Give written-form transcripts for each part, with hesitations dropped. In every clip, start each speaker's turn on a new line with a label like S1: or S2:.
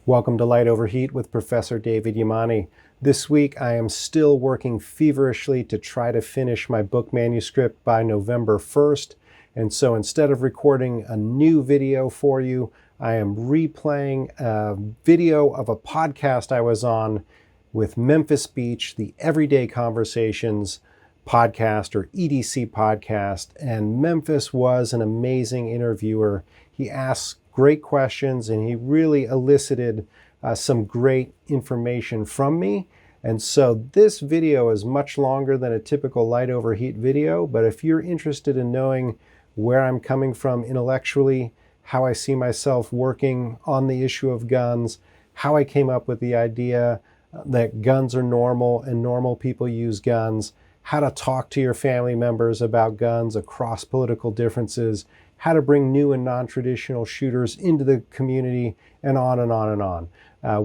S1: Welcome to Light Over Heat with Professor David Yamane. This week I am still working feverishly to try to finish my book manuscript by November 1st. And so instead of recording a new video for you, I am replaying a video of a podcast I was on with Memphis Beech, the Everyday Conversations podcast, or EDC podcast. And Memphis was an amazing interviewer. He asked great questions and he really elicited some great information from me. And so this video is much longer than a typical Light Over Heat video, but if you're interested in knowing where I'm coming from intellectually, how I see myself working on the issue of guns, how I came up with the idea that guns are normal and normal people use guns, how to talk to your family members about guns across political differences, how to bring new and non-traditional shooters into the community, and on and on and on.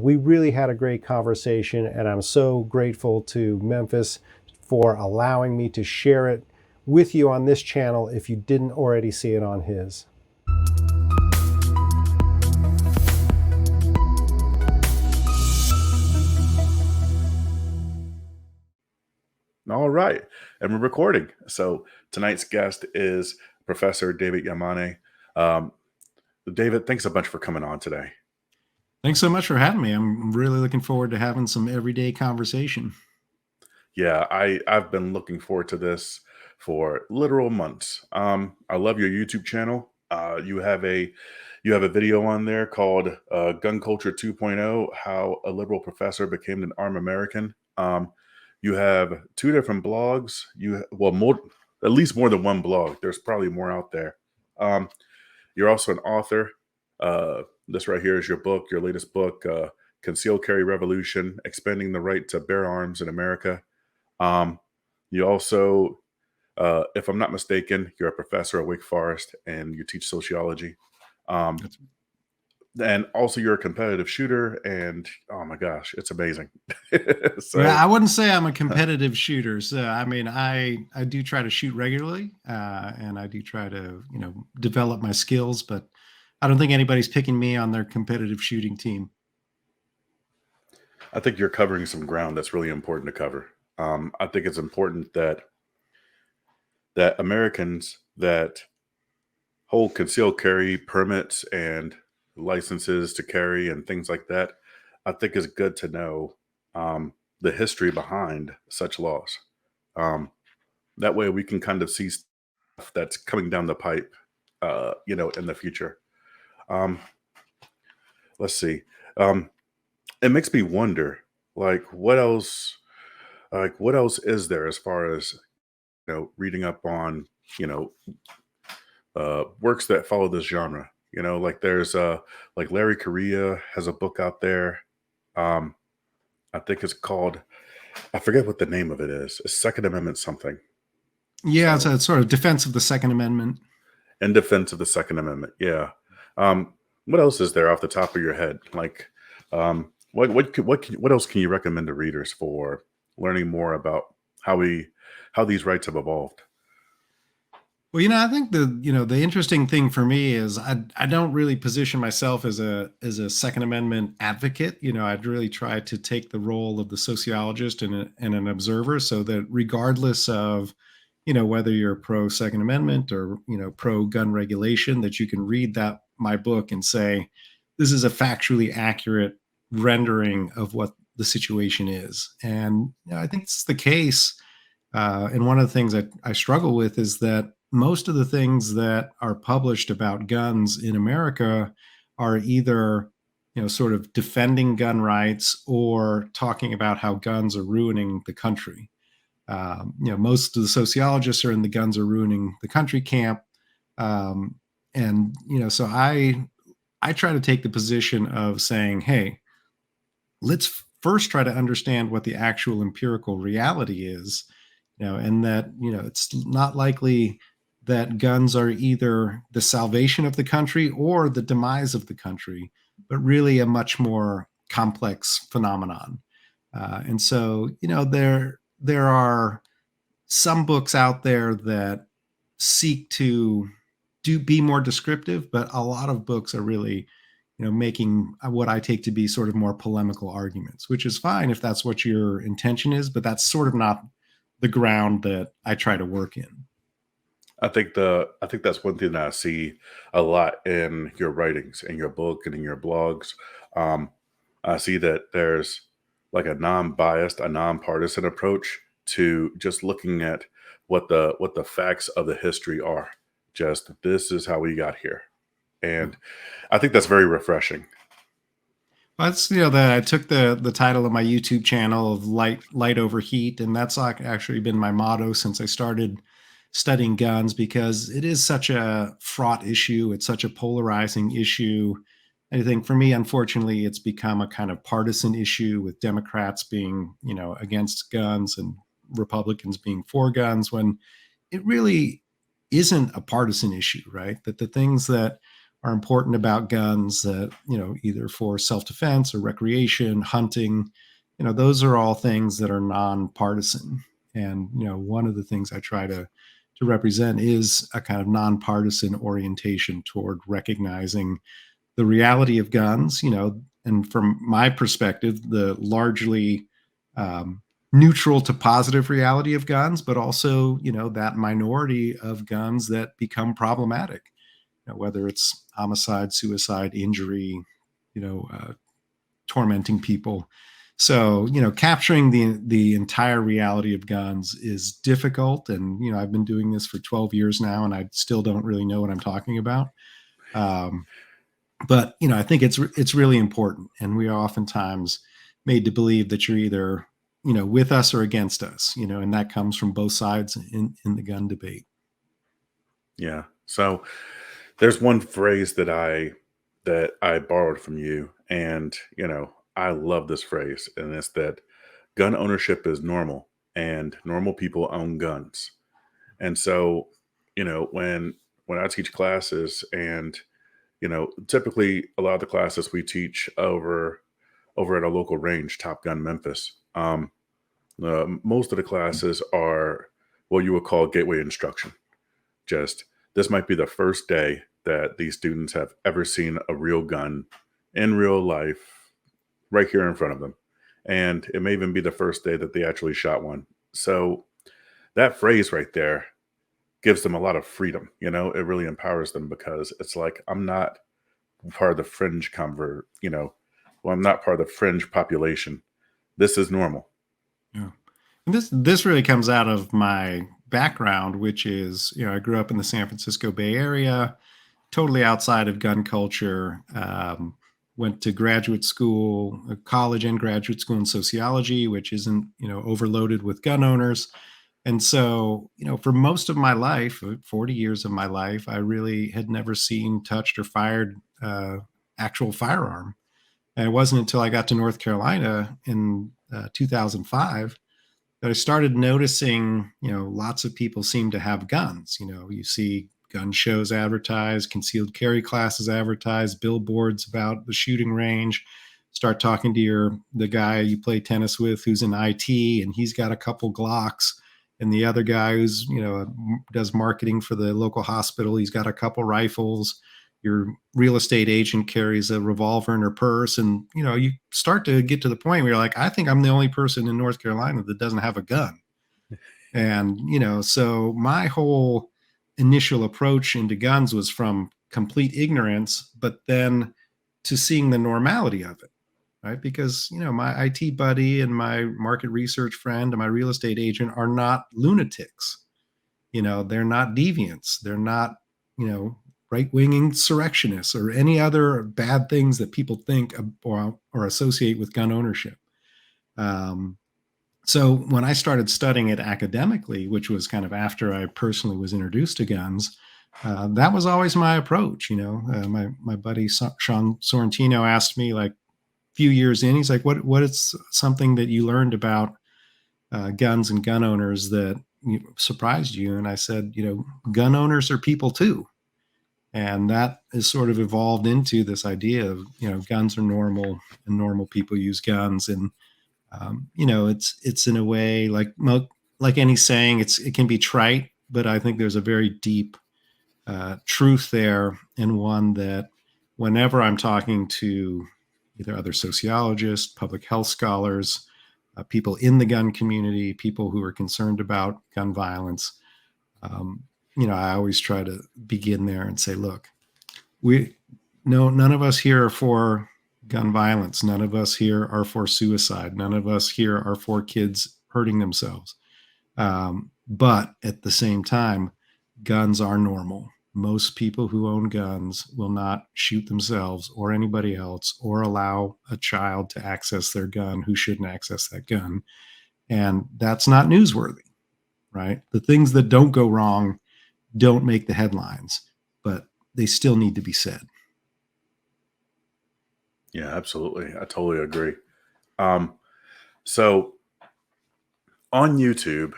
S1: We really had a great conversation, and I'm so grateful to Memphis for allowing me to share it with you on this channel if you didn't already see it on his.
S2: All right, and we're recording. So tonight's guest is Professor David Yamane. David, thanks a bunch for coming on today.
S3: Thanks so much for having me. I'm really looking forward to having some everyday conversation.
S2: Yeah, I've been looking forward to this for literal months. I love your YouTube channel. You have a video on there called Gun Culture 2.0, How a Liberal Professor Became an Armed American. You have two different blogs. At least more than one blog. There's probably more out there. You're also an author. This right here is your book, your latest book, Concealed Carry Revolution, Expanding the Right to Bear Arms in America. You also, if I'm not mistaken, you're a professor at Wake Forest and you teach sociology. And also you're a competitive shooter, and oh my gosh, it's amazing.
S3: So, yeah, I wouldn't say I'm a competitive shooter. So, I mean, I do try to shoot regularly, and I do try to, develop my skills, but I don't think anybody's picking me on their competitive shooting team.
S2: I think you're covering some ground that's really important to cover. I think it's important that Americans that hold concealed carry permits and licenses to carry and things like that, I think it's good to know the history behind such laws. That way we can kind of see stuff that's coming down the pipe, in the future. Let's see. It makes me wonder, what else is there as far as, reading up on, works that follow this genre? There's Larry Correia has a book out there. I think it's called, I forget what the name of it is. It's Second Amendment something.
S3: Yeah, so, it's sort of defense of the Second Amendment.
S2: In defense of the Second Amendment, yeah. What else is there off the top of your head? What else can you recommend to readers for learning more about how these rights have evolved?
S3: Well, I think the interesting thing for me is I don't really position myself as a Second Amendment advocate. I'd really try to take the role of the sociologist and an observer, so that regardless of whether you're pro Second Amendment or pro gun regulation, that you can read my book and say, this is a factually accurate rendering of what the situation is. And I think it's the case. And one of the things that I struggle with is that most of the things that are published about guns in America are either, sort of defending gun rights or talking about how guns are ruining the country. Most of the sociologists are in the guns are ruining the country camp. So I try to take the position of saying, hey, let's first try to understand what the actual empirical reality is, and that, it's not likely that guns are either the salvation of the country or the demise of the country, but really a much more complex phenomenon. And so, there are some books out there that seek to be more descriptive, but a lot of books are really, making what I take to be sort of more polemical arguments, which is fine if that's what your intention is, but that's sort of not the ground that I try to work in.
S2: I think that's one thing that I see a lot in your writings, in your book, and in your blogs. Um, I see that there's like a non-biased, a non-partisan approach to just looking at what the facts of the history are. Just this is how we got here, and I think that's very refreshing.
S3: That's that I took the title of my YouTube channel of light over heat, and that's like actually been my motto since I started studying guns because it is such a fraught issue. It's such a polarizing issue. I think for me, unfortunately, it's become a kind of partisan issue with Democrats being against guns and Republicans being for guns when it really isn't a partisan issue, right? That the things that are important about guns that, either for self-defense or recreation, hunting, those are all things that are nonpartisan. And, one of the things I try to represent is a kind of nonpartisan orientation toward recognizing the reality of guns, and from my perspective, the largely um, neutral to positive reality of guns, but also, that minority of guns that become problematic, whether it's homicide, suicide, injury, tormenting people. So, capturing the entire reality of guns is difficult, and I've been doing this for 12 years now, and I still don't really know what I'm talking about. Um, but I think it's really important, and we are oftentimes made to believe that you're either with us or against us, and that comes from both sides in the gun debate.
S2: Yeah. So there's one phrase that I borrowed from you, and I love this phrase, and it's that gun ownership is normal, and normal people own guns. And so, when I teach classes, and typically a lot of the classes we teach over at a local range, Top Gun Memphis. Most of the classes are what you would call gateway instruction. Just this might be the first day that these students have ever seen a real gun in real life right here in front of them. And it may even be the first day that they actually shot one. So that phrase right there gives them a lot of freedom. It really empowers them because it's like, I'm not part of the fringe well, I'm not part of the fringe population. This is normal.
S3: Yeah. And this really comes out of my background, which is, I grew up in the San Francisco Bay Area, totally outside of gun culture. Went to graduate school, college and graduate school in sociology, which isn't, overloaded with gun owners. And so, for most of my life, 40 years of my life, I really had never seen, touched, or fired actual firearm. And it wasn't until I got to North Carolina in 2005 that I started noticing, lots of people seem to have guns. You see gun shows advertised, concealed carry classes advertised, billboards about the shooting range. Start talking to the guy you play tennis with who's in IT, and he's got a couple Glocks. And the other guy who's, does marketing for the local hospital, he's got a couple rifles. Your real estate agent carries a revolver in her purse, and you start to get to the point where you're like, I think I'm the only person in North Carolina that doesn't have a gun. And so my whole initial approach into guns was from complete ignorance, but then to seeing the normality of it, right? Because my IT buddy and my market research friend and my real estate agent are not lunatics. They're not deviants. They're not, right-wing insurrectionists or any other bad things that people think or associate with gun ownership. Um, so when I started studying it academically, which was kind of after I personally was introduced to guns, that was always my approach. My buddy Sean Sorrentino asked me like a few years in, he's like, "What is something that you learned about guns and gun owners that surprised you?" And I said, gun owners are people too. And that is sort of evolved into this idea of guns are normal and normal people use guns. And it's in a way like any saying, it can be trite, but I think there's a very deep truth there, and one that whenever I'm talking to either other sociologists, public health scholars, people in the gun community, people who are concerned about gun violence, um, I always try to begin there and say, look, we no, none of us here are for gun violence. None of us here are for suicide. None of us here are for kids hurting themselves. But at the same time, guns are normal. Most people who own guns will not shoot themselves or anybody else or allow a child to access their gun who shouldn't access that gun. And that's not newsworthy, right? The things that don't go wrong don't make the headlines, but they still need to be said.
S2: Yeah, absolutely. I totally agree. Um, so on YouTube,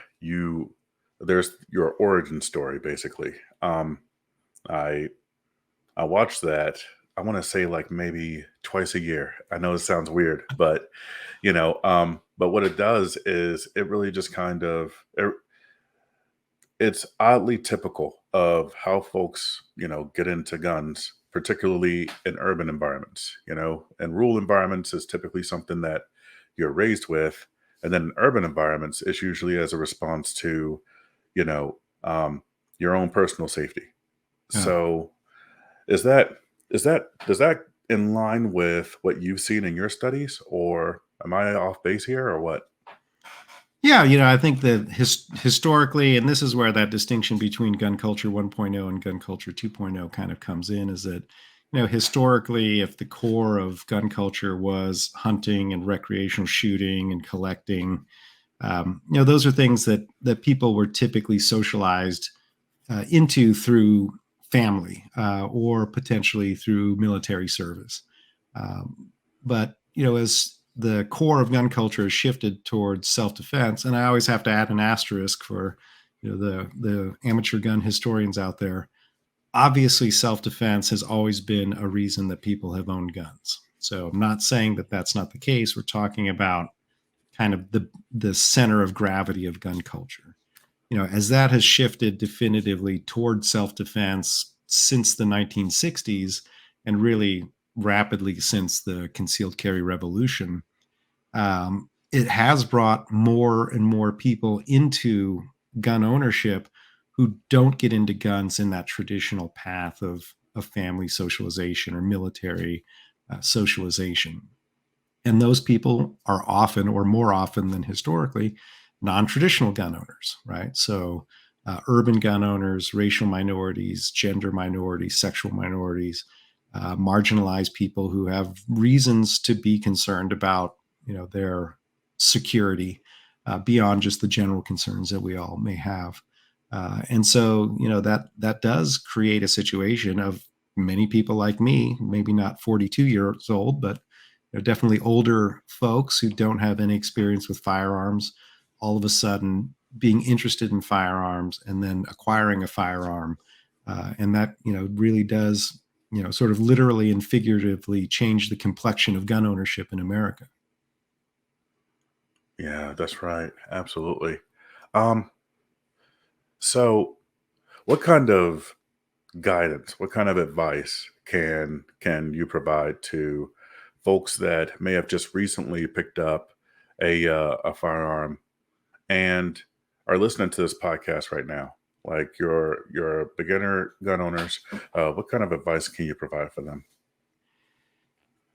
S2: there's your origin story basically. I I watch that. I want to say like maybe twice a year. I know it sounds weird, but but what it does is it really just it's oddly typical of how folks, get into guns, particularly in urban environments, and rural environments is typically something that you're raised with. And then in urban environments, it's usually as a response to, you know, your own personal safety.
S3: Yeah.
S2: So is that, does that in line with what you've seen in your studies, or am I off base here or what?
S3: Yeah, I think that historically, and this is where that distinction between gun culture 1.0 and gun culture 2.0 kind of comes in, is that, historically, if the core of gun culture was hunting and recreational shooting and collecting, those are things that people were typically socialized into through family or potentially through military service. But as the core of gun culture has shifted towards self-defense, and I always have to add an asterisk for the amateur gun historians out there. Obviously, self-defense has always been a reason that people have owned guns. So I'm not saying that that's not the case. We're talking about kind of the center of gravity of gun culture. As that has shifted definitively towards self-defense since the 1960s, and really rapidly since the concealed carry revolution, it has brought more and more people into gun ownership who don't get into guns in that traditional path of family socialization or military socialization. And those people are often, or more often than historically, non-traditional gun owners, right? So urban gun owners, racial minorities, gender minorities, sexual minorities, marginalized people who have reasons to be concerned about, their security beyond just the general concerns that we all may have. And so, that does create a situation of many people like me, maybe not 42 years old, but definitely older folks who don't have any experience with firearms, all of a sudden being interested in firearms and then acquiring a firearm. And that, really does, sort of literally and figuratively change the complexion of gun ownership in America.
S2: Yeah, that's right. Absolutely. Um, so what kind of guidance, what kind of advice can you provide to folks that may have just recently picked up a firearm and are listening to this podcast right now? Like your beginner gun owners, what kind of advice can you provide for them?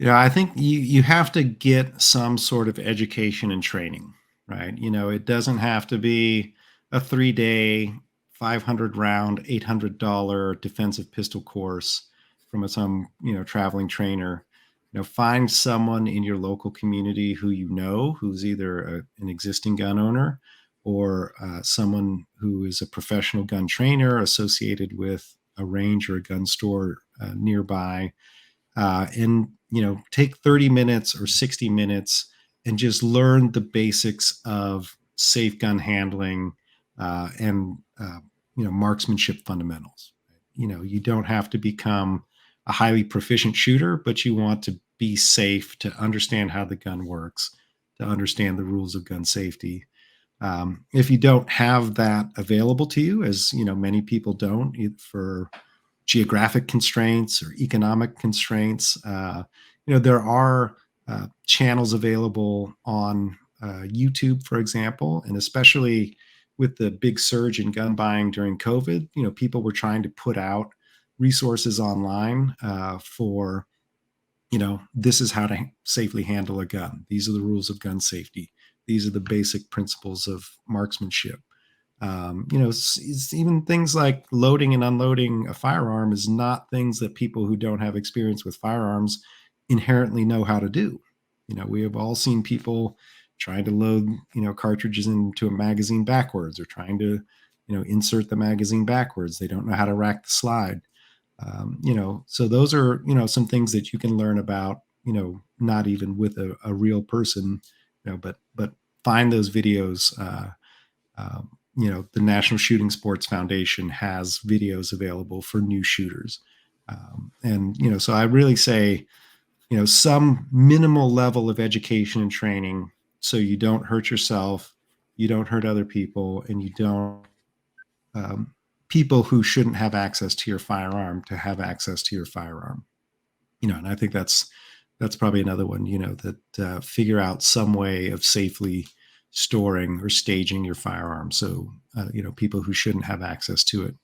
S3: I think you have to get some sort of education and training, right? It doesn't have to be a 3-day, 500 round, $800 defensive pistol course from some traveling trainer. Find someone in your local community who who's either an existing gun owner or someone who is a professional gun trainer associated with a range or a gun store nearby, and take 30 minutes or 60 minutes and just learn the basics of safe gun handling and marksmanship fundamentals. You don't have to become a highly proficient shooter, but you want to be safe, to understand how the gun works, to understand the rules of gun safety. If you don't have that available to you, as many people don't, for geographic constraints or economic constraints. There are channels available on YouTube, for example, and especially with the big surge in gun buying during COVID, people were trying to put out resources online for, this is how to safely handle a gun. These are the rules of gun safety. These are the basic principles of marksmanship. It's even things like loading and unloading a firearm is not things that people who don't have experience with firearms inherently know how to do. We have all seen people trying to load, cartridges into a magazine backwards, or trying to, insert the magazine backwards. They don't know how to rack the slide. So those are, some things that you can learn about, not even with a real person, but find those videos. The National Shooting Sports Foundation has videos available for new shooters. So I really say, some minimal level of education and training, so you don't hurt yourself, you don't hurt other people, and you don't people who shouldn't have access to your firearm to have access to your firearm. And I think that's probably another one, that figure out some way of safely storing or staging your firearm, so people who shouldn't have access to it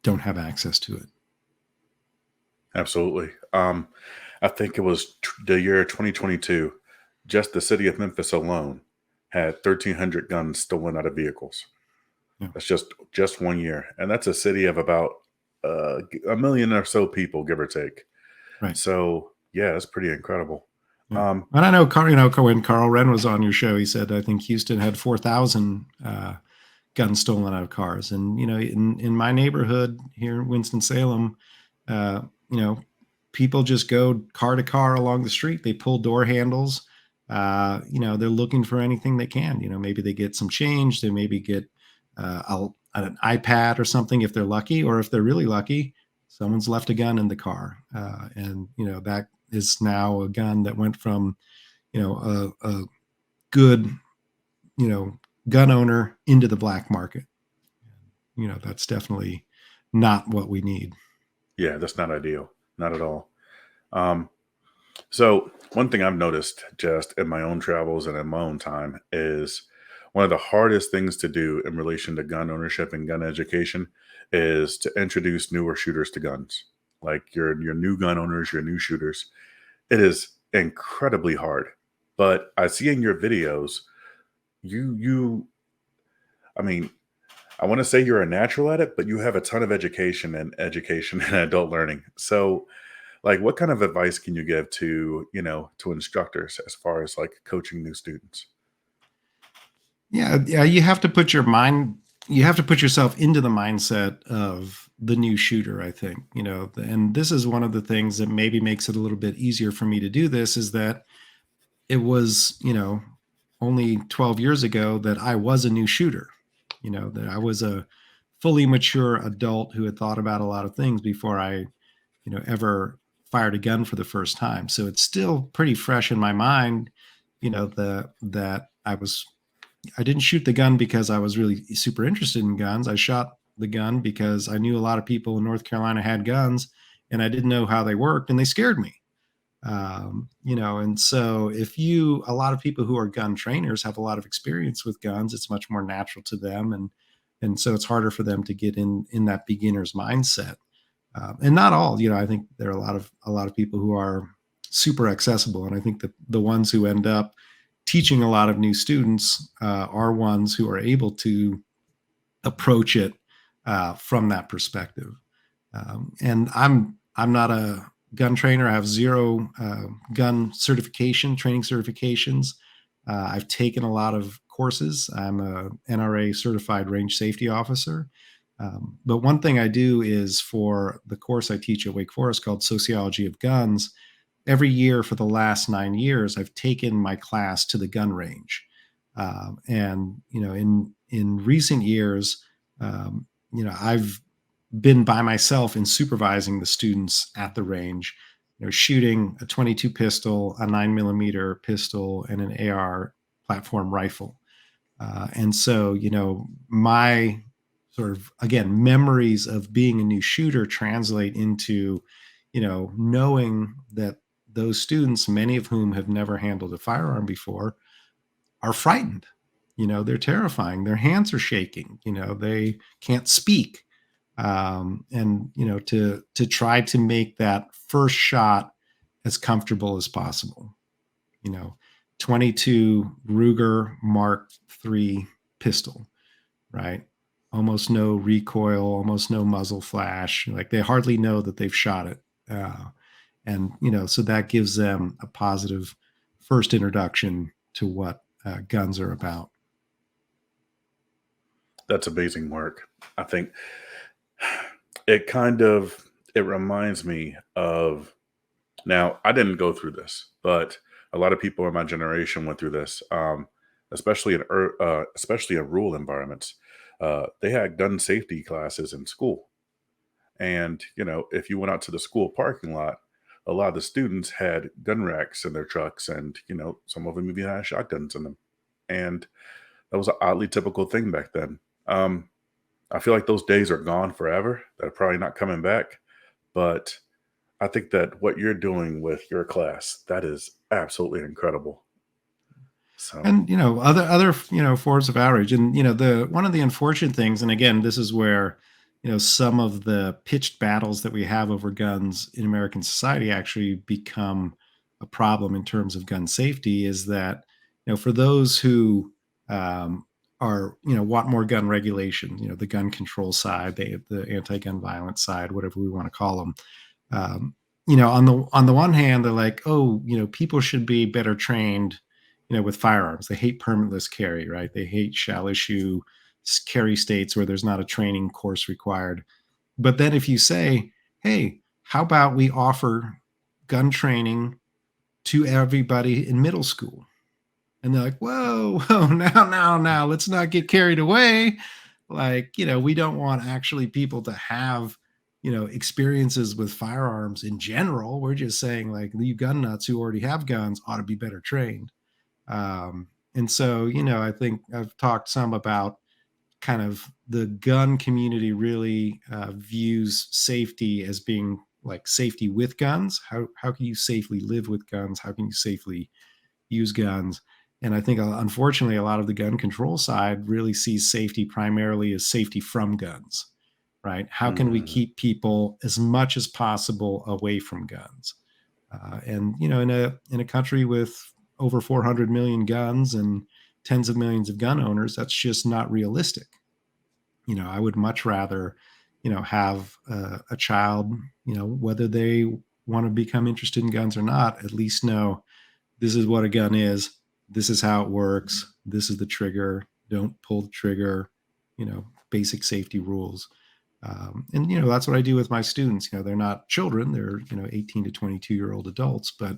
S3: don't have access to it.
S2: Absolutely. I think it was the year 2022. Just the city of Memphis alone had 1,300 guns stolen out of vehicles.
S3: Yeah.
S2: That's just 1 year, and that's a city of about a million or so people, give or take.
S3: Right.
S2: So yeah, that's pretty incredible.
S3: Yeah. And I know, when Carl Wren was on your show, he said, I think Houston had 4,000 guns stolen out of cars. And, in my neighborhood here in Winston-Salem, people just go car to car along the street. They pull door handles. They're looking for anything they can. Maybe they get some change. They maybe get an iPad or something if they're lucky, or if they're really lucky, someone's left a gun in the car. And that is now a gun that went from, a good, gun owner into the black market. That's definitely not what we need.
S2: Yeah, that's not ideal. Not at all. So one thing I've noticed just in my own travels and in my own time is one of the hardest things to do in relation to gun ownership and gun education is to introduce newer shooters to guns. Like your new gun owners, your new shooters. It is incredibly hard. But I see in your videos, you I mean, I want to say you're a natural at it, but you have a ton of education and adult learning. So like what kind of advice can you give to, to instructors as far as like coaching new students?
S3: Yeah, you have to put yourself into the mindset of the new shooter, I think. And this is one of the things that maybe makes it a little bit easier for me to do this, is that it was, only 12 years ago that I was a new shooter. That I was a fully mature adult who had thought about a lot of things before I, ever fired a gun for the first time. So it's still pretty fresh in my mind, that I didn't shoot the gun because I was really super interested in guns. I shot the gun because I knew a lot of people in North Carolina had guns, and I didn't know how they worked, and they scared me. And so a lot of people who are gun trainers have a lot of experience with guns. It's much more natural to them. And so it's harder for them to get in that beginner's mindset. And not all, I think there are a lot of people who are super accessible. And I think that the ones who end up teaching a lot of new students are ones who are able to approach it from that perspective. And I'm not a gun trainer. I have zero gun training certifications. I've taken a lot of courses. I'm a NRA certified range safety officer. But one thing I do is, for the course I teach at Wake Forest called Sociology of Guns, every year for the last 9 years, I've taken my class to the gun range. And, in recent years, I've been by myself in supervising the students at the range, shooting a 22 pistol, a 9mm pistol, and an AR platform rifle. And so, my sort of, again, memories of being a new shooter translate into, knowing that those students, many of whom have never handled a firearm before, are frightened. They're terrifying. Their hands are shaking. They can't speak. And to try to make that first shot as comfortable as possible. You know, 22 Ruger Mark III pistol, right? Almost no recoil, almost no muzzle flash. Like they hardly know that they've shot it. And, so that gives them a positive first introduction to what guns are about.
S2: That's amazing work. I think it reminds me of, now I didn't go through this, but a lot of people in my generation went through this, especially in rural environments. They had gun safety classes in school, and if you went out to the school parking lot, a lot of the students had gun racks in their trucks, and some of them even had shotguns in them, and that was an oddly typical thing back then. Um, I feel like those days are gone forever. They're probably not coming back. But I think that what you're doing with your class, that is absolutely incredible. So,
S3: And other forms of outrage, and the one of the unfortunate things, and again, this is where some of the pitched battles that we have over guns in American society actually become a problem in terms of gun safety, is that for those who are want more gun regulation, the gun control side, the anti-gun violence side, whatever we want to call them, um, on the one hand, they're like, oh, people should be better trained, with firearms. They hate permitless carry, right? They hate shall issue carry states where there's not a training course required. But then if you say, hey, how about we offer gun training to everybody in middle school? And they're like, whoa, whoa, now, let's not get carried away. Like, we don't want actually people to have, experiences with firearms in general. We're just saying, like, you gun nuts who already have guns ought to be better trained. And so, I think I've talked some about kind of the gun community really views safety as being like safety with guns. How can you safely live with guns? How can you safely use guns? And I think, unfortunately, a lot of the gun control side really sees safety primarily as safety from guns, right? How can we
S2: mm,
S3: keep people as much as possible away from guns? And in a country with over 400 million guns and tens of millions of gun owners, that's just not realistic. I would much rather, have a child, whether they want to become interested in guns or not, at least know this is what a gun is. This is how it works. This is the trigger. Don't pull the trigger. Basic safety rules. And that's what I do with my students. They're not children. They're 18 to 22-year-old adults. But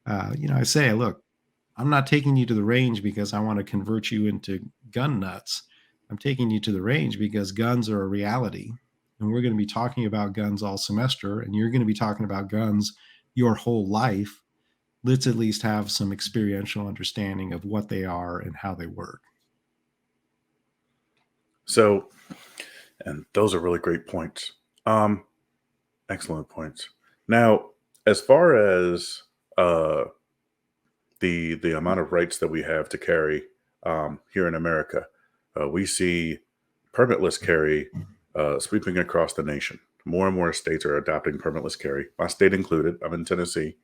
S3: I say, look, I'm not taking you to the range because I want to convert you into gun nuts. I'm taking you to the range because guns are a reality. And we're going to be talking about guns all semester, and you're going to be talking about guns your whole life. Let's at least have some experiential understanding of what they are and how they work.
S2: so, and those are really great points. Um, Excellent points. Now, as far as the amount of rights that we have to carry here in America, we see permitless carry sweeping across the nation. More and more states are adopting permitless carry. My state included. I'm in Tennessee,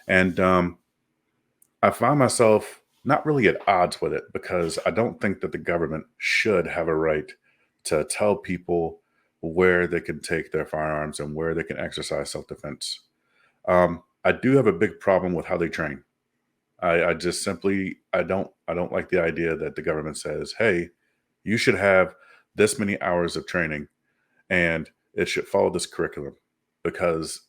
S2: and I find myself not really at odds with it because I don't think that the government should have a right to tell people where they can take their firearms and where they can exercise self-defense. I do have a big problem with how they train. I just simply I don't like the idea that the government says, "Hey, you should have this many hours of training and it should follow this curriculum," because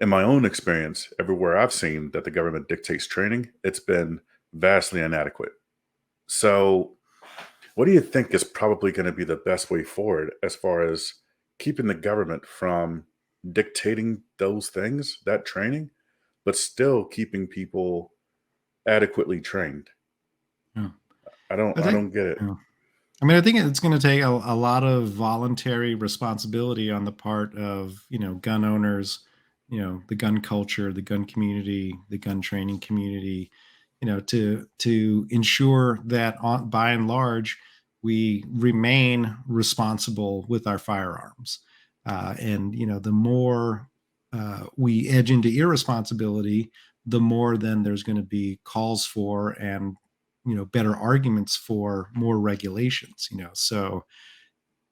S2: in my own experience, everywhere I've seen that the government dictates training, it's been vastly inadequate. So, what do you think is probably going to be the best way forward as far as keeping the government from dictating those things, that training, but still keeping people adequately trained?
S3: Yeah.
S2: I don't
S3: I
S2: I
S3: think,
S2: don't get it.
S3: yeah. I mean, I think it's going to take a lot of voluntary responsibility on the part of, gun owners, the gun culture, the gun community, the gun training community, to ensure that by and large, we remain responsible with our firearms. And, the more we edge into irresponsibility, the more then there's going to be calls for and better arguments for more regulations. So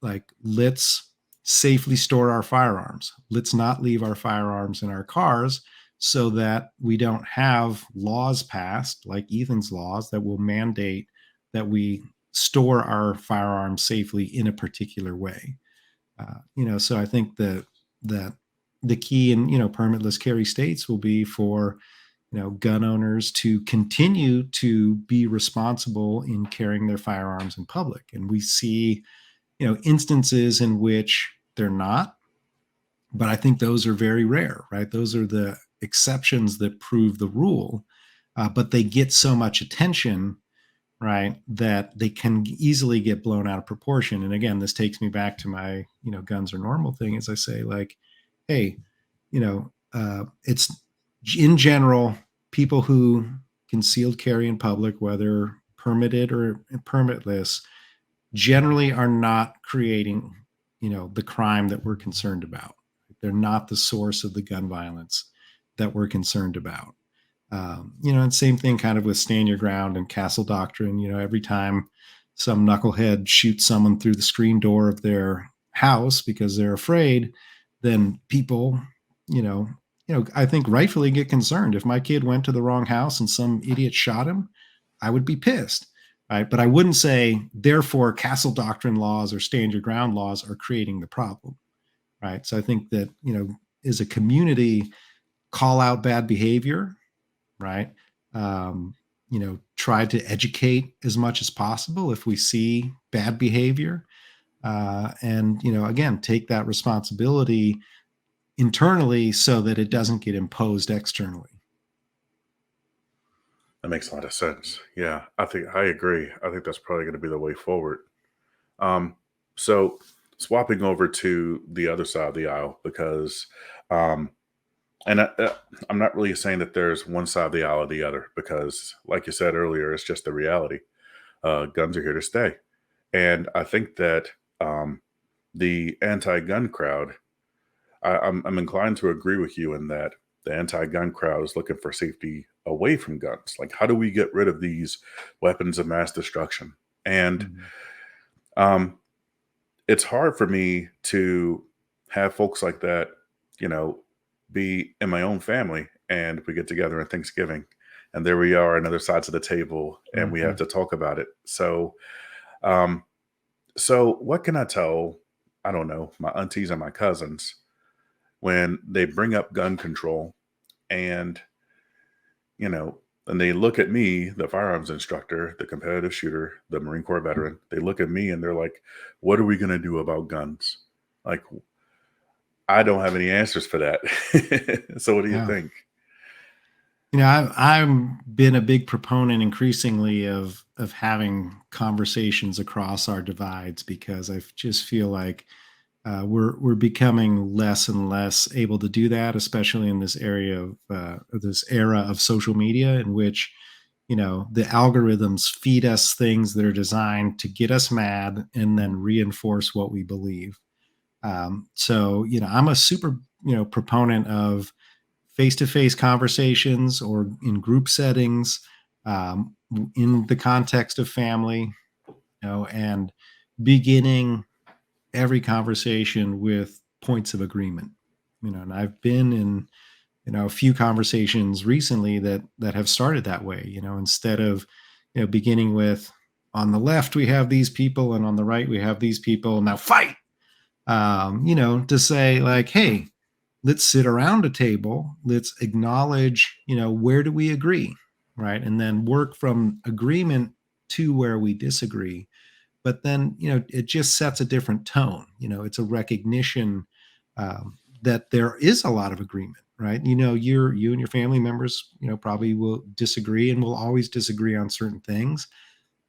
S3: like, let's safely store our firearms. Let's not leave our firearms in our cars so that we don't have laws passed like Ethan's laws that will mandate that we store our firearms safely in a particular way. So I think that the key in permitless carry states will be for gun owners to continue to be responsible in carrying their firearms in public. And we see, instances in which they're not, but I think those are very rare, right? Those are the exceptions that prove the rule, but they get so much attention, right, that they can easily get blown out of proportion. And again, this takes me back to my, guns are normal thing, as I say, like, hey, it's in general, people who concealed carry in public, whether permitted or permitless, generally are not creating, the crime that we're concerned about. They're not the source of the gun violence that we're concerned about. And same thing kind of with stand your ground and castle doctrine. Every time some knucklehead shoots someone through the screen door of their house because they're afraid, then people, I think rightfully get concerned. If my kid went to the wrong house and some idiot shot him, I would be pissed. Right. But I wouldn't say, therefore, castle doctrine laws or stand your ground laws are creating the problem. Right. So I think that, as a community, call out bad behavior, right? Try to educate as much as possible if we see bad behavior. And, again, take that responsibility internally so that it doesn't get imposed externally.
S2: That makes a lot of sense. Yeah, I agree. I think that's probably going to be the way forward. So swapping over to the other side of the aisle, because um, I'm not really saying that there's one side of the aisle or the other, because, like you said earlier, it's just the reality. Guns are here to stay, and I think that the anti-gun crowd, I'm inclined to agree with you in that the anti-gun crowd is looking for safety away from guns. Like, how do we get rid of these weapons of mass destruction? And
S3: Mhm.
S2: um, it's hard for me to have folks like that, you know, be in my own family and we get together on Thanksgiving and there we are on other sides of the table and we have
S3: Mhm.
S2: to talk about it. Um, so what can I tell, I don't know, my aunties and my cousins when they bring up gun control and, you know, and they look at me, the firearms instructor, the competitive shooter, the Marine Corps veteran, they look at me and they're like, what are we going to do about guns? Like, I don't have any answers for that. So what do you
S3: Yeah.
S2: think?
S3: I've been a big proponent increasingly of having conversations across our divides because I just feel like we're becoming less and less able to do that, especially in this area of this era of social media, in which the algorithms feed us things that are designed to get us mad and then reinforce what we believe. So I'm a super proponent of face-to-face conversations or in group settings, in the context of family, and beginning every conversation with points of agreement. And I've been in a few conversations recently that have started that way. Instead of beginning with, on the left we have these people and on the right we have these people, now fight. To say, like, hey, let's sit around a table, let's acknowledge, where do we agree, right, and then work from agreement to where we disagree. But then it just sets a different tone. It's a recognition, that there is a lot of agreement, right? You and your family members probably will disagree and will always disagree on certain things,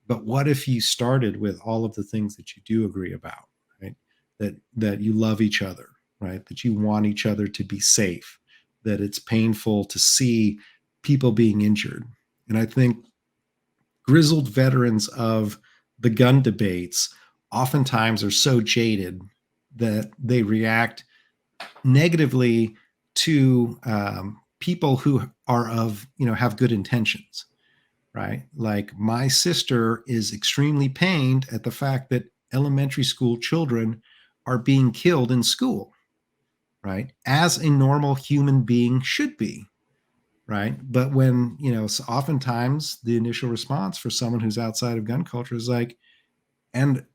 S3: But what if you started with all of the things that you do agree about, right? That you love each other, right? That you want each other to be safe, that it's painful to see people being injured. And I think grizzled veterans of the gun debates oftentimes are so jaded that they react negatively to people who are of, have good intentions, right? Like my sister is extremely pained at the fact that elementary school children are being killed in school, right? As a normal human being should be, right? But when, so oftentimes the initial response for someone who's outside of gun culture is like, and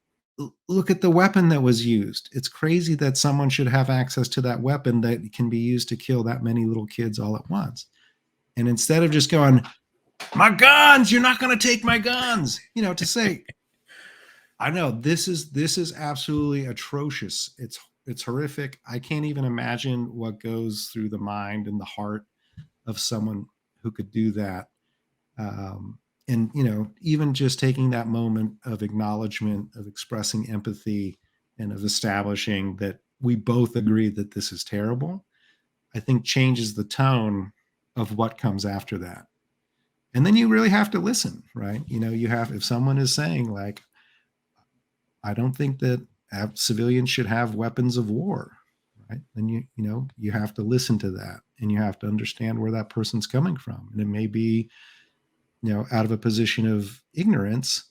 S3: look at the weapon that was used. It's crazy that someone should have access to that weapon that can be used to kill that many little kids all at once. And instead of just going, my guns, you're not going to take my guns, to say, I know this is absolutely atrocious. It's horrific. I can't even imagine what goes through the mind and the heart of someone who could do that. And even just taking that moment of acknowledgement, of expressing empathy, and of establishing that we both agree that this is terrible, I think changes the tone of what comes after that. And then you really have to listen, right? You have, if someone is saying like, I don't think that civilians should have weapons of war, right? Then you have to listen to that, and you have to understand where that person's coming from. And it may be, out of a position of ignorance,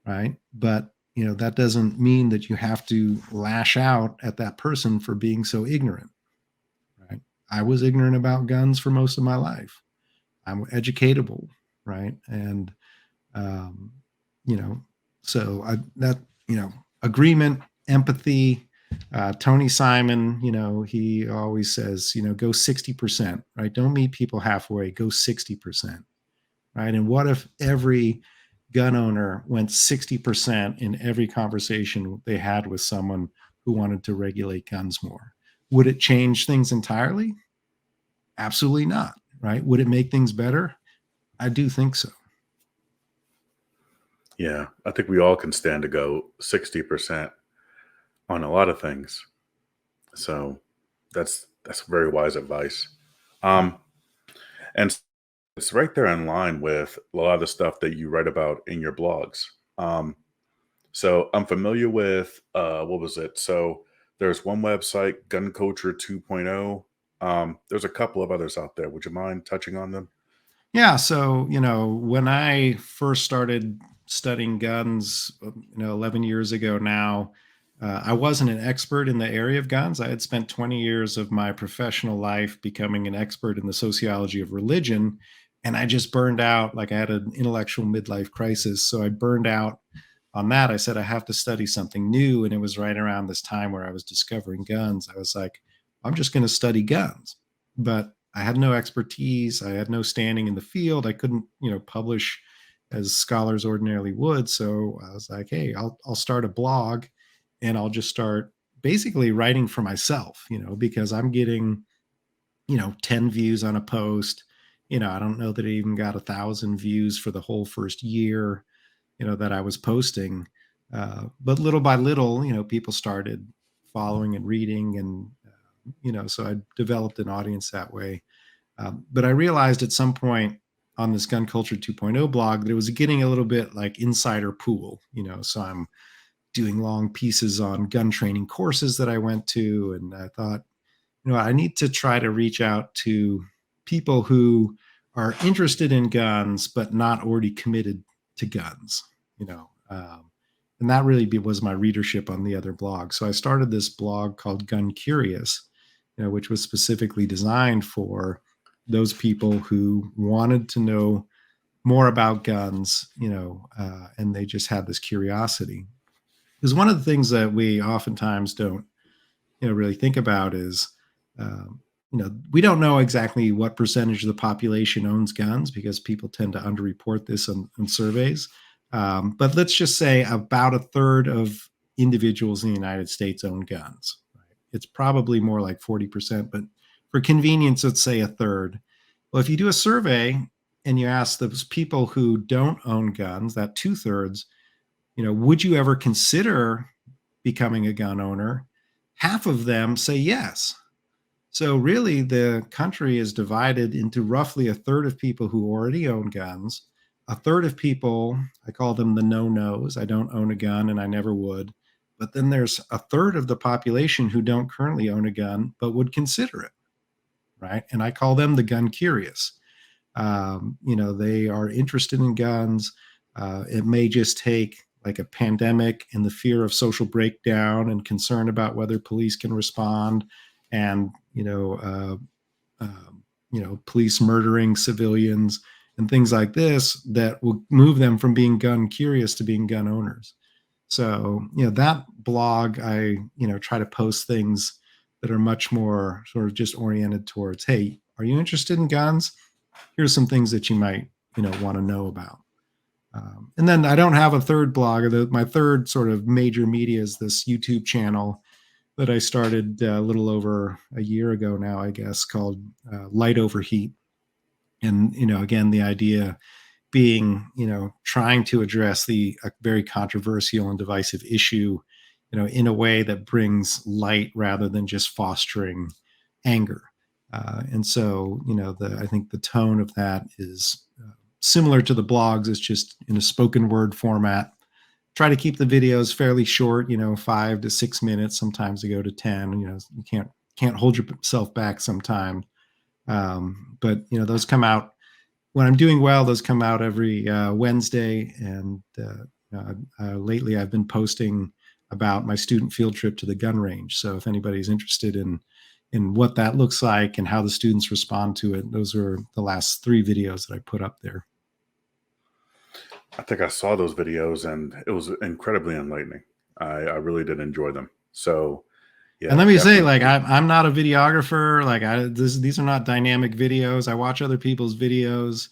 S3: right? But that doesn't mean that you have to lash out at that person for being so ignorant, right? I was ignorant about guns for most of my life. I'm educatable, right? And um, you know, so agreement, empathy. Tony Simon, he always says, go 60%, right? Don't meet people halfway, go 60%, right? And what if every gun owner went 60% in every conversation they had with someone who wanted to regulate guns more? Would it change things entirely? Absolutely not, right? Would it make things better? I do think so.
S2: Yeah, I think we all can stand to go 60% on a lot of things. So that's very wise advice. Um, and it's right there in line with a lot of the stuff that you write about in your blogs. Um, so I'm familiar with what was it? So there's one website, Gun Culture 2.0. There's a couple of others out there. Would you mind touching on them?
S3: Yeah. So, when I first started studying guns, 11 years ago now, I wasn't an expert in the area of guns. I had spent 20 years of my professional life becoming an expert in the sociology of religion. And I just burned out, like I had an intellectual midlife crisis. So I burned out on that. I said, I have to study something new. And it was right around this time where I was discovering guns. I was like, I'm just going to study guns. But I had no expertise. I had no standing in the field. I couldn't, publish as scholars ordinarily would. So I was like, hey, I'll start a blog, and I'll just start basically writing for myself, because I'm getting, 10 views on a post. I don't know that it even got 1,000 views for the whole first year, that I was posting. But little by little, people started following and reading, and so I developed an audience that way. But I realized at some point on this Gun Culture 2.0 blog that it was getting a little bit like insider pool, so I'm doing long pieces on gun training courses that I went to. And I thought, I need to try to reach out to people who are interested in guns, but not already committed to guns, and that really was my readership on the other blog. So I started this blog called Gun Curious, which was specifically designed for those people who wanted to know more about guns, and they just had this curiosity. Because one of the things that we oftentimes don't, really think about is, we don't know exactly what percentage of the population owns guns, because people tend to underreport this on surveys. But let's just say about a third of individuals in the United States own guns. Right? It's probably more like 40%, but for convenience, let's say a third. Well, if you do a survey and you ask those people who don't own guns, that 2/3, would you ever consider becoming a gun owner? Half of them say yes. So really, the country is divided into roughly a third of people who already own guns, a third of people, I call them the no-nos. I don't own a gun and I never would. But then there's a third of the population who don't currently own a gun, but would consider it, right? And I call them the gun curious. They are interested in guns. It may just take like a pandemic and the fear of social breakdown and concern about whether police can respond, and police murdering civilians and things like this that will move them from being gun curious to being gun owners. So, that blog, I, try to post things that are much more sort of just oriented towards, hey, are you interested in guns? Here's some things that you might, want to know about. And then I don't have a third blog. My third sort of major media is this YouTube channel that I started a little over a year ago now, I guess, called Light Overheat. And, again, the idea being, trying to address the very controversial and divisive issue, in a way that brings light rather than just fostering anger. And so, I think the tone of that is similar to the blogs. It's just in a spoken word format. Try to keep the videos fairly short, 5 to 6 minutes. Sometimes they go to 10. You can't hold yourself back sometimes. But those come out when I'm doing well. Those come out every Wednesday, and lately I've been posting about my student field trip to the gun range. So if anybody's interested in what that looks like and how the students respond to it, those are the last 3 videos that I put up there.
S2: I think I saw those videos and it was incredibly enlightening. I really did enjoy them. So,
S3: And
S2: yeah,
S3: let me say, like,
S2: definitely.
S3: I'm not a videographer. Like, these are not dynamic videos. I watch other people's videos,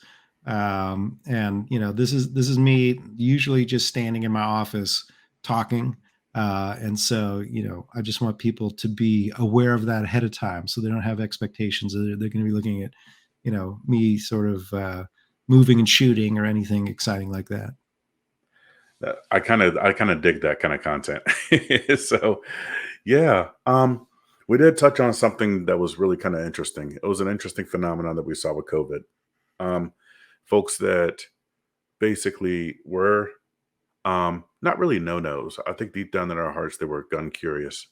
S3: and this is me usually just standing in my office talking. And so, I just want people to be aware of that ahead of time, so they don't have expectations that they're going to be looking at, me sort of moving and shooting or anything exciting like that.
S2: I kind of dig that kind of content. So, yeah, we did touch on something that was really kind of interesting. It was an interesting phenomenon that we saw with COVID. Um, Folks that basically were not really no-nos. I think deep down in our hearts they were gun curious.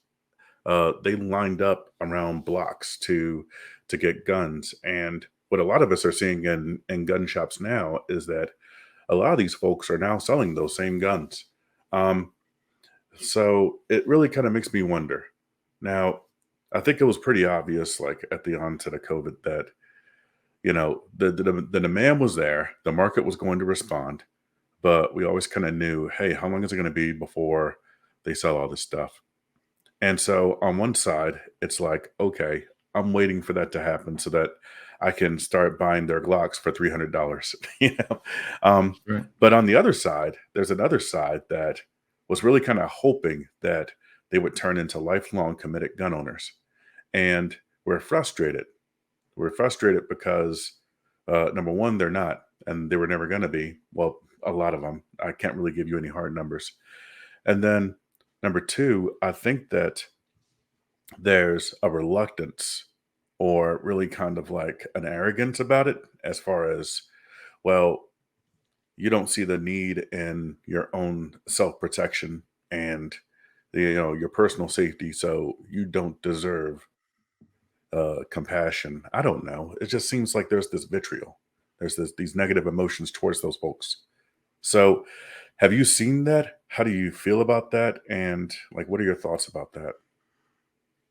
S2: They lined up around blocks to get guns, and what a lot of us are seeing in gun shops now is that a lot of these folks are now selling those same guns. Um, so it really kind of makes me wonder. Now, I think it was pretty obvious, like at the onset of COVID, that the demand was there, the market was going to respond, but we always kind of knew, hey, how long is it going to be before they sell all this stuff? And so on one side, it's like, okay, I'm waiting for that to happen so that I can start buying their Glocks for $300. you know. Um,
S3: Right.
S2: but on the other side, there's another side that was really kind of hoping that they would turn into lifelong committed gun owners, and we're frustrated. We're frustrated because number one, they're not, and they were never going to be. Well, a lot of them. I can't really give you any hard numbers. And then number two, I think that there's a reluctance or really kind of like an arrogance about it as far as, well, you don't see the need in your own self-protection and your personal safety, so you don't deserve compassion. I don't know, it just seems like there's this vitriol, there's these negative emotions towards those folks. So have you seen that? How do you feel about that? And like, what are your thoughts about that?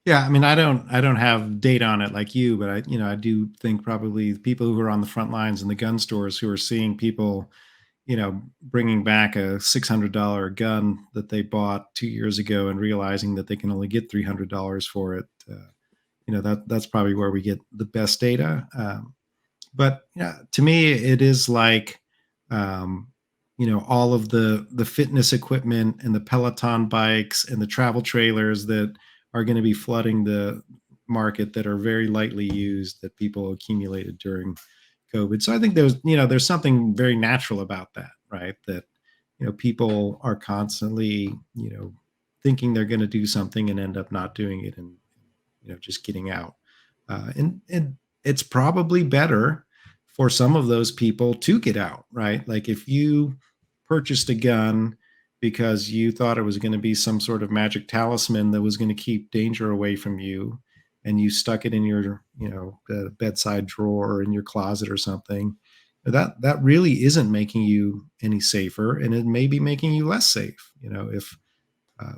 S3: Yeah, I mean, I don't have data on it like you, but I do think probably people who are on the front lines in the gun stores who are seeing people, bringing back a $600 gun that they bought 2 years ago and realizing that they can only get $300 for it. That's probably where we get the best data. But yeah, to me, it is like, um, all of the fitness equipment and the Peloton bikes and the travel trailers that are going to be flooding the market that are very lightly used that people accumulated during COVID. So I think there's something very natural about that, right? That people are constantly thinking they're going to do something and end up not doing it, and just getting out. And it's probably better for some of those people to get out, right? Like if you purchased a gun because you thought it was going to be some sort of magic talisman that was going to keep danger away from you, and you stuck it in your bedside drawer or in your closet or something, that really isn't making you any safer, and it may be making you less safe. If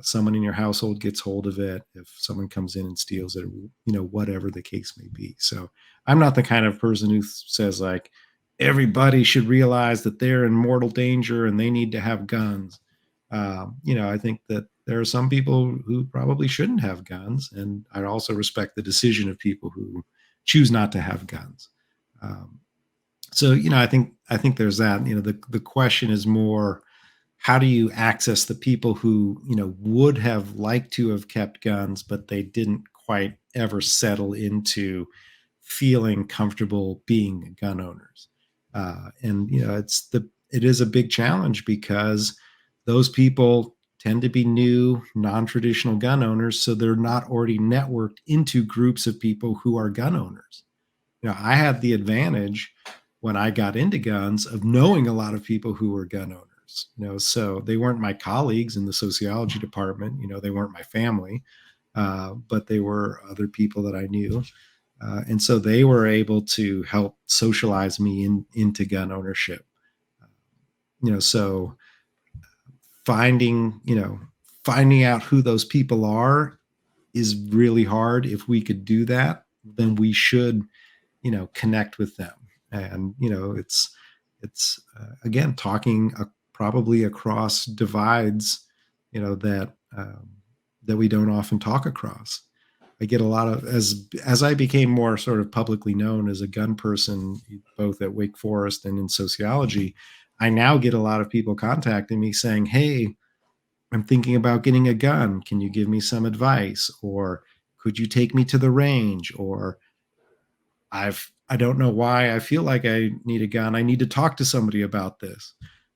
S3: someone in your household gets hold of it, if someone comes in and steals it, whatever the case may be. So I'm not the kind of person who says like everybody should realize that they're in mortal danger and they need to have guns. I think that there are some people who probably shouldn't have guns, and I also respect the decision of people who choose not to have guns. Um, so I think there's that. The question is more, how do you access the people who would have liked to have kept guns but they didn't quite ever settle into feeling comfortable being gun owners? And it is a big challenge because those people tend to be new non-traditional gun owners, so they're not already networked into groups of people who are gun owners. I had the advantage when I got into guns of knowing a lot of people who were gun owners. So they weren't my colleagues in the sociology department. They weren't my family, but they were other people that I knew, and so they were able to help socialize me into gun ownership. So finding finding out who those people are is really hard. If we could do that, then we should connect with them. And it's again talking probably across divides that we don't often talk across. I get a lot of, as I became more sort of publicly known as a gun person, both at Wake Forest and in sociology. I now get a lot of people contacting me saying, hey, I'm thinking about getting a gun, can you give me some advice, or could you take me to the range, or I don't know why I feel like I need a gun. I need to talk to somebody about this.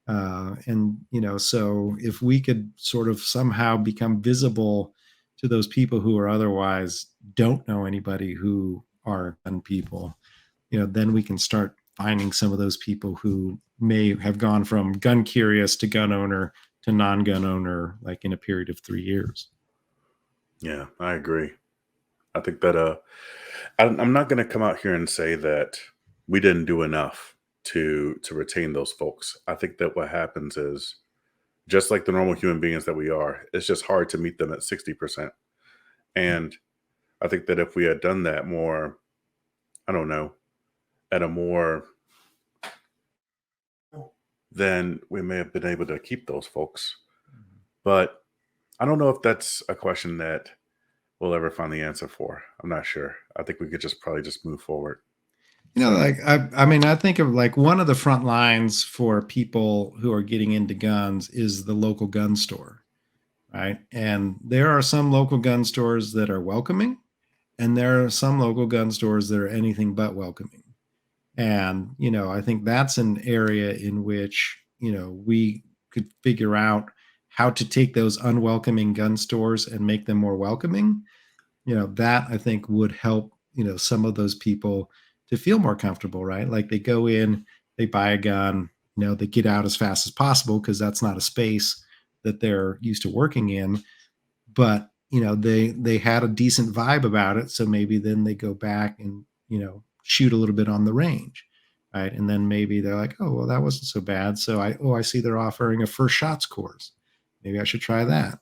S3: And so if we could sort of somehow become visible to those people who are otherwise don't know anybody who are gun people, then we can start finding some of those people who may have gone from gun curious to gun owner to non-gun owner, like in a period of 3 years.
S2: Yeah, I agree. I think that I'm not going to come out here and say that we didn't do enough to retain those folks. I think that what happens is, just like the normal human beings that we are, it's just hard to meet them at 60%. And I think that if we had done that more, I don't know, at a more, then we may have been able to keep those folks. But I don't know if that's a question that we'll ever find the answer for. I'm not sure. I think we could just probably just move forward. So,
S3: Like I mean, I think of like one of the front lines for people who are getting into guns is the local gun store, right? And there are some local gun stores that are welcoming, and there are some local gun stores that are anything but welcoming. And I think that's an area in which we could figure out how to take those unwelcoming gun stores and make them more welcoming. That I think would help some of those people to feel more comfortable, right? Like they go in, they buy a gun, they get out as fast as possible because that's not a space that they're used to working in. But they had a decent vibe about it, so maybe then they go back and shoot a little bit on the range, right? And then maybe they're like, oh well, that wasn't so bad. So I see they're offering a first shots course, maybe I should try that.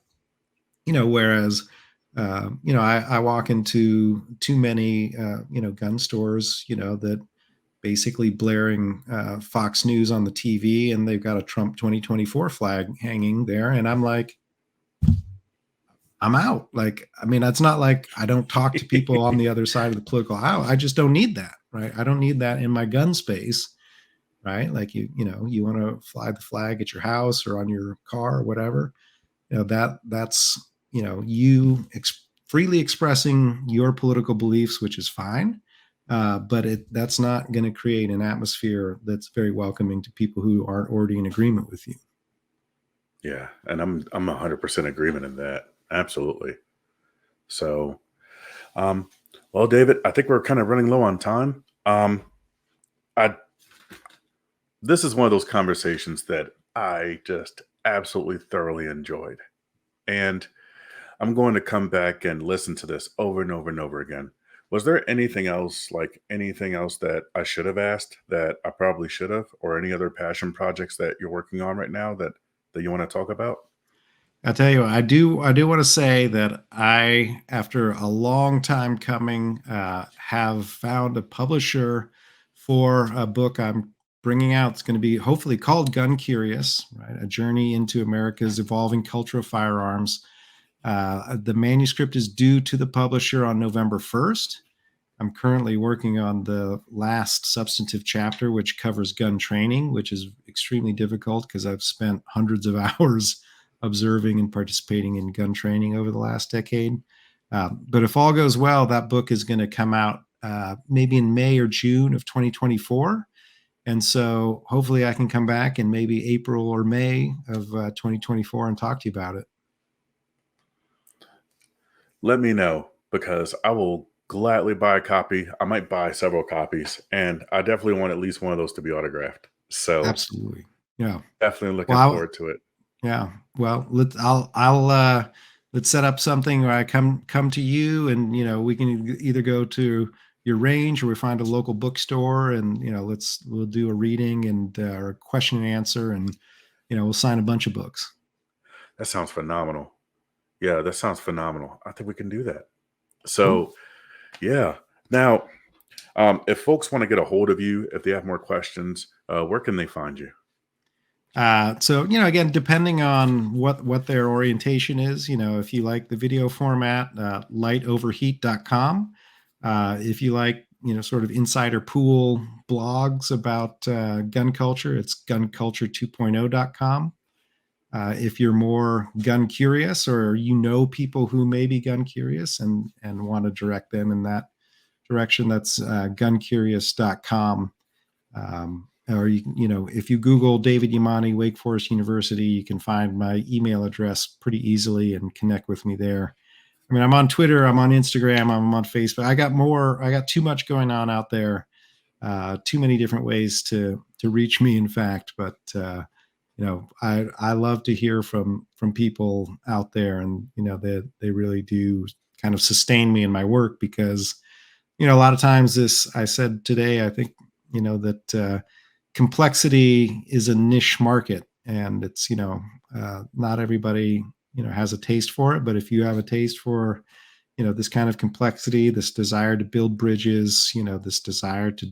S3: Whereas I walk into too many gun stores that basically blaring Fox News on the TV, and they've got a Trump 2024 flag hanging there, and I'm like, I'm out. Like, I mean, it's not like I don't talk to people on the other side of the political aisle. I just don't need that, right? I don't need that in my gun space, right? Like you want to fly the flag at your house or on your car or whatever. That's you freely expressing your political beliefs, which is fine. but that's not going to create an atmosphere that's very welcoming to people who aren't already in agreement with you.
S2: Yeah, and I'm 100% agreement in that. Absolutely. So, um, well, David, I think we're kind of running low on time. I This is one of those conversations that I just absolutely thoroughly enjoyed, and I'm going to come back and listen to this over and over and over again. Was there anything else, like anything else that I should have asked that I probably should have, or any other passion projects that you're working on right now that you want to talk about?
S3: I'll tell you, I do want to say that I, after a long time coming, have found a publisher for a book I'm bringing out. It's going to be hopefully called Gun Curious, right? A journey into America's evolving culture of firearms. The manuscript is due to the publisher on November 1st. I'm currently working on the last substantive chapter, which covers gun training, which is extremely difficult because I've spent hundreds of hours observing and participating in gun training over the last decade. But if all goes well, that book is going to come out maybe in May or June of 2024. And so hopefully I can come back in maybe April or May of 2024 and talk to you about it.
S2: Let me know because I will gladly buy a copy. I might buy several copies, and I definitely want at least one of those to be autographed. So
S3: Absolutely. Yeah.
S2: definitely
S3: Well,
S2: looking forward to it.
S3: yeah. Well, let's set up something where I come to you, and we can either go to your range or we find a local bookstore, and we'll do a reading and or a question and answer, and we'll sign a bunch of books.
S2: That sounds phenomenal. Yeah, that sounds phenomenal. I think we can do that.
S3: Cool.
S2: So, yeah. Now, if folks want to get a hold of you, if they have more questions, where can they find you?
S3: So again, depending on what their orientation is, if you like the video format, lightoverheat.com. If you like, sort of insider pool blogs about gun culture, it's gunculture2.0.com. If you're more gun curious, or people who may be gun curious and want to direct them in that direction, that's guncurious.com. Or if you Google David Yamane, Wake Forest University, you can find my email address pretty easily and connect with me there. I mean, I'm on Twitter, I'm on Instagram, I'm on Facebook. I got too much going on out there, too many different ways to reach me, in fact. But I love to hear from people out there, and they really do kind of sustain me in my work, because a lot of times, this I said today, I think that complexity is a niche market, and it's not everybody has a taste for it. But if you have a taste for this kind of complexity, this desire to build bridges, this desire to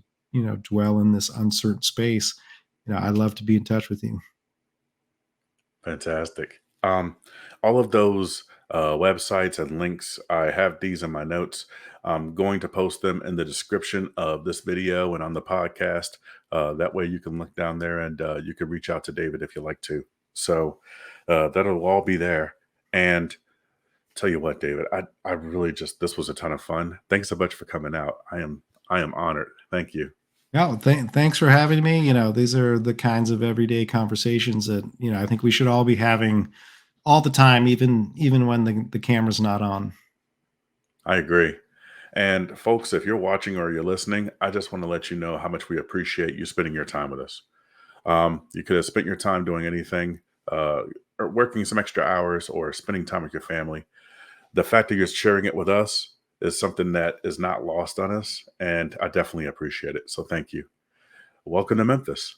S3: dwell in this uncertain space, I'd love to be in touch with you.
S2: Fantastic. All of those websites and links, I have these in my notes. I'm going to post them in the description of this video and on the podcast. That way you can look down there, and you can reach out to David if you like to. So that'll all be there. And tell you what, David, I really just, this was a ton of fun. Thanks so much for coming out. I am honored. Thank you.
S3: Yeah, thanks for having me. These are the kinds of everyday conversations that I think we should all be having all the time, even when the camera's not on.
S2: I agree. And folks, if you're watching or you're listening, I just want to let you know how much we appreciate you spending your time with us. You could have spent your time doing anything, or working some extra hours, or spending time with your family. The fact that you're sharing it with us is something that is not lost on us, and I definitely appreciate it. So thank you. Welcome to Memphis.